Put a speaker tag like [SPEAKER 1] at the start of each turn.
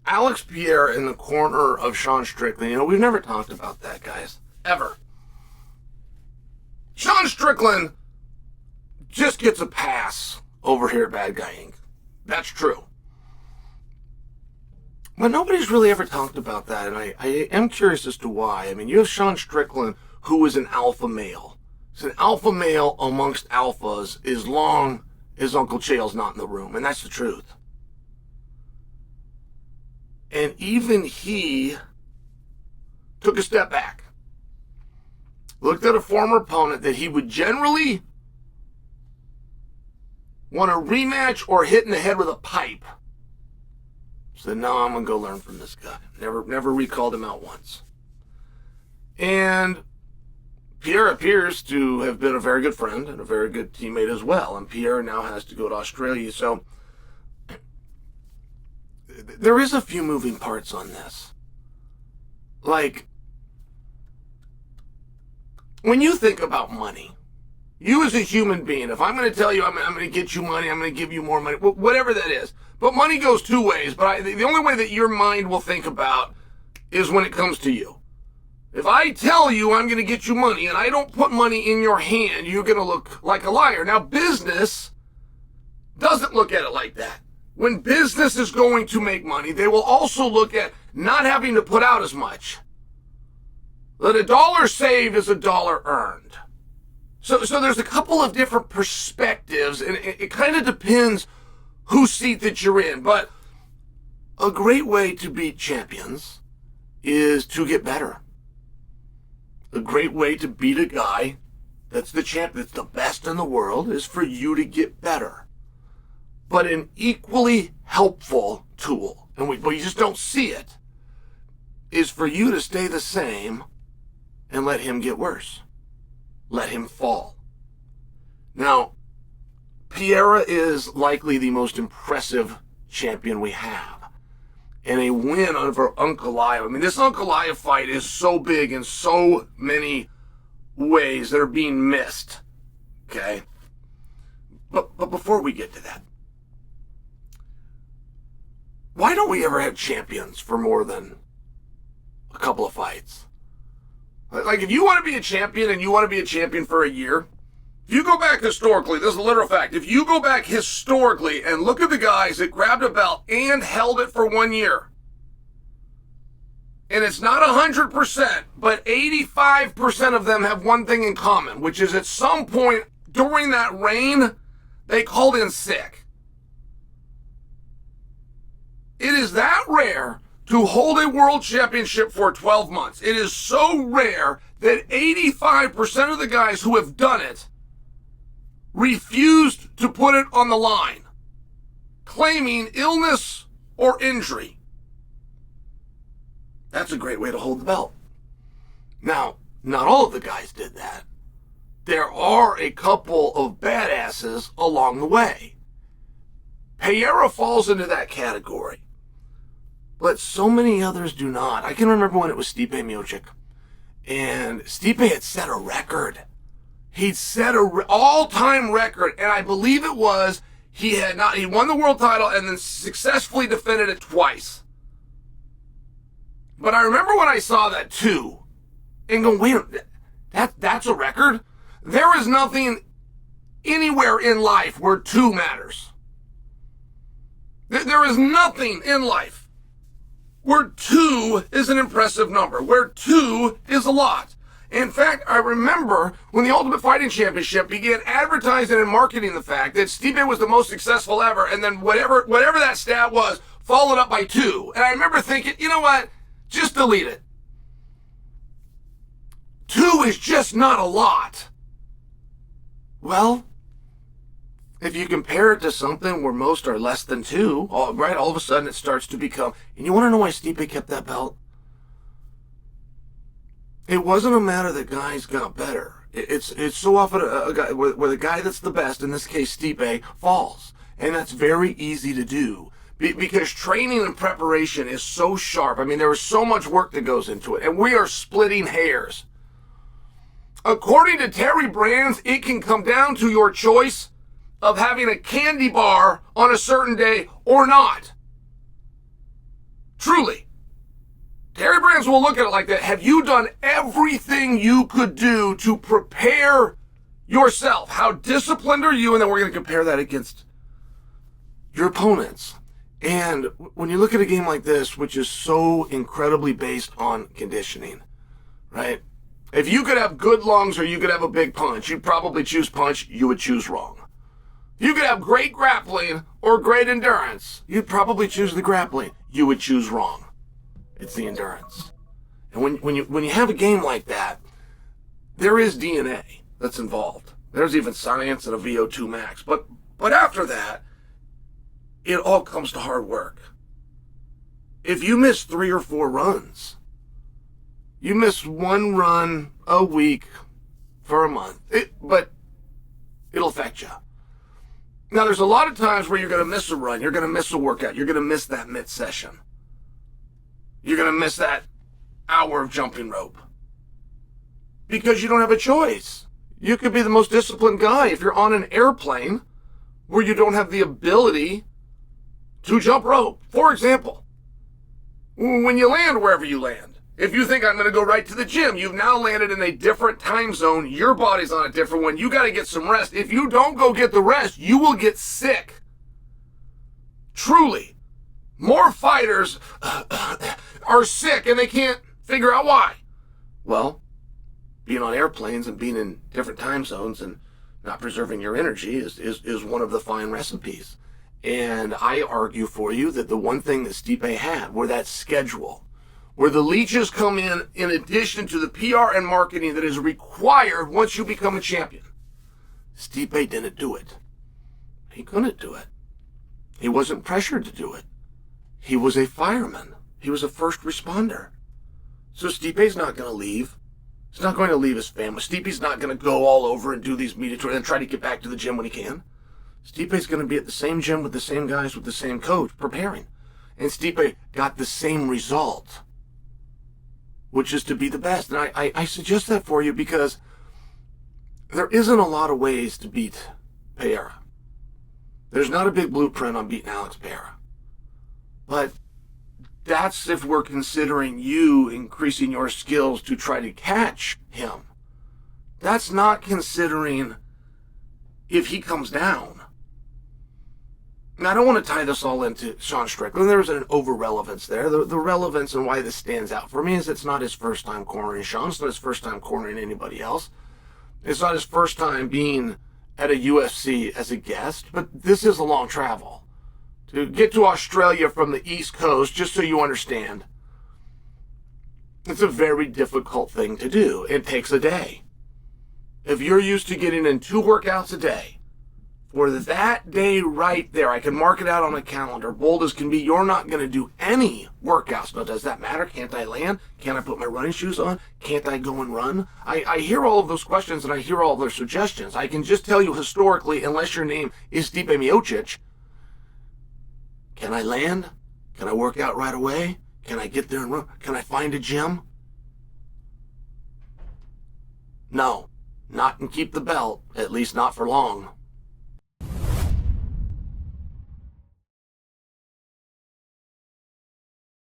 [SPEAKER 1] Alex Pereira in the corner of Sean Strickland. You know, we've never talked about that, guys. Ever. Sean Strickland just gets a pass over here at Bad Guy Inc. That's true. But nobody's really ever talked about that, and I am curious as to why. I mean, you have Sean Strickland, who is an alpha male. He's an alpha male amongst alphas as long as Uncle Chael's not in the room, and that's the truth. And even he took a step back, looked at a former opponent that he would generally want a rematch or hit in the head with a pipe. Said, no, I'm going to go learn from this guy. Never recalled him out once. And Pierre appears to have been a very good friend and a very good teammate as well. And Pierre now has to go to Australia. So there is a few moving parts on this. Like, when you think about money, you as a human being, if I'm going to tell you I'm going to get you money, I'm going to give you more money, whatever that is. But money goes two ways. But the only way that your mind will think about is when it comes to you. If I tell you I'm going to get you money and I don't put money in your hand, you're going to look like a liar. Now, business doesn't look at it like that. When business is going to make money, they will also look at not having to put out as much. That a dollar saved is a dollar earned. So there's a couple of different perspectives, and it kind of depends whose seat that you're in. But a great way to beat champions is to get better. A great way to beat a guy that's the champ, that's the best in the world, is for you to get better. But an equally helpful tool, but you just don't see it, is for you to stay the same and let him get worse. Let him fall. Now, Pereira is likely the most impressive champion we have. And a win over Ankalaev. I mean, this Ankalaev fight is so big in so many ways that are being missed. Okay? But before we get to that, why don't we ever have champions for more than a couple of fights? Like, if you want to be a champion and you want to be a champion for a year, if you go back historically, this is a literal fact, if you go back historically and look at the guys that grabbed a belt and held it for 1 year, and it's not 100%, but 85% of them have one thing in common, which is at some point during that reign, they called in sick. It is that rare to hold a world championship for 12 months. It is so rare that 85% of the guys who have done it refused to put it on the line, claiming illness or injury. That's a great way to hold the belt. Now, not all of the guys did that. There are a couple of badasses along the way. Pereira falls into that category, but so many others do not. I can remember when it was Stipe Miocic, and Stipe had set a record. He'd set an all-time record, and I believe it was he won the world title and then successfully defended it twice. But I remember when I saw that too, and go, wait, that's a record? There is nothing anywhere in life where two matters. There is nothing in life where two is an impressive number, where two is a lot. In fact, I remember when the Ultimate Fighting Championship began advertising and marketing the fact that Stipe was the most successful ever, and then whatever that stat was, followed up by two. And I remember thinking, you know what? Just delete it. Two is just not a lot. Well, if you compare it to something where most are less than two, all of a sudden it starts to become... And you want to know why Stipe kept that belt? It wasn't a matter that guys got better. It's so often a guy where the guy that's the best, in this case Stipe, falls. And that's very easy to do. Because training and preparation is so sharp. I mean, there is so much work that goes into it. And we are splitting hairs. According to Terry Brands, it can come down to your choice of having a candy bar on a certain day or not. Truly. Terry Brands will look at it like that. Have you done everything you could do to prepare yourself? How disciplined are you? And then we're going to compare that against your opponents. And when you look at a game like this, which is so incredibly based on conditioning, right? If you could have good lungs or you could have a big punch, you'd probably choose punch. You would choose wrong. If you could have great grappling or great endurance, you'd probably choose the grappling. You would choose wrong. It's the endurance. And when you have a game like that, there is DNA that's involved. There's even science and a VO2 max. But after that, it all comes to hard work. If you miss 3 or 4 runs, you miss 1 run a week for a month, but it'll affect you. Now, there's a lot of times where you're going to miss a run, you're going to miss a workout, you're going to miss that mid-session. You're going to miss that hour of jumping rope. Because you don't have a choice. You could be the most disciplined guy if you're on an airplane where you don't have the ability to jump rope. For example, when you land wherever you land, if you think I'm going to go right to the gym, you've now landed in a different time zone. Your body's on a different one. You got to get some rest. If you don't go get the rest, you will get sick. Truly. More fighters are sick and they can't figure out why. Well, being on airplanes and being in different time zones and not preserving your energy is one of the fine recipes. And I argue for you that the one thing that Stipe had were that schedule, where the leeches come in addition to the PR and marketing that is required once you become a champion. Stipe didn't do it. He couldn't do it. He wasn't pressured to do it. He was a fireman. He was a first responder. So Stipe's not going to leave. He's not going to leave his family. Stipe's not going to go all over and do these media tours and try to get back to the gym when he can. Stipe's going to be at the same gym with the same guys, with the same coach, preparing. And Stipe got the same result, which is to be the best. And I suggest that for you because there isn't a lot of ways to beat Pereira. There's not a big blueprint on beating Alex Pereira. But that's if we're considering you increasing your skills to try to catch him. That's not considering if he comes down. Now, I don't want to tie this all into Sean Strickland. There's an over-relevance there. The relevance and why this stands out for me is it's not his first time cornering Sean. It's not his first time cornering anybody else. It's not his first time being at a UFC as a guest, but this is a long travel. To get to Australia from the East Coast, just so you understand, it's a very difficult thing to do. It takes a day. If you're used to getting in 2 workouts a day, for that day right there, I can mark it out on a calendar, bold as can be, you're not going to do any workouts. Now, does that matter? Can't I land? Can't I put my running shoes on? Can't I go and run? I hear all of those questions and I hear all their suggestions. I can just tell you historically, unless your name is Stipe Miocic, can I land? Can I work out right away? Can I get there and run? Can I find a gym? No, not and keep the belt, at least not for long.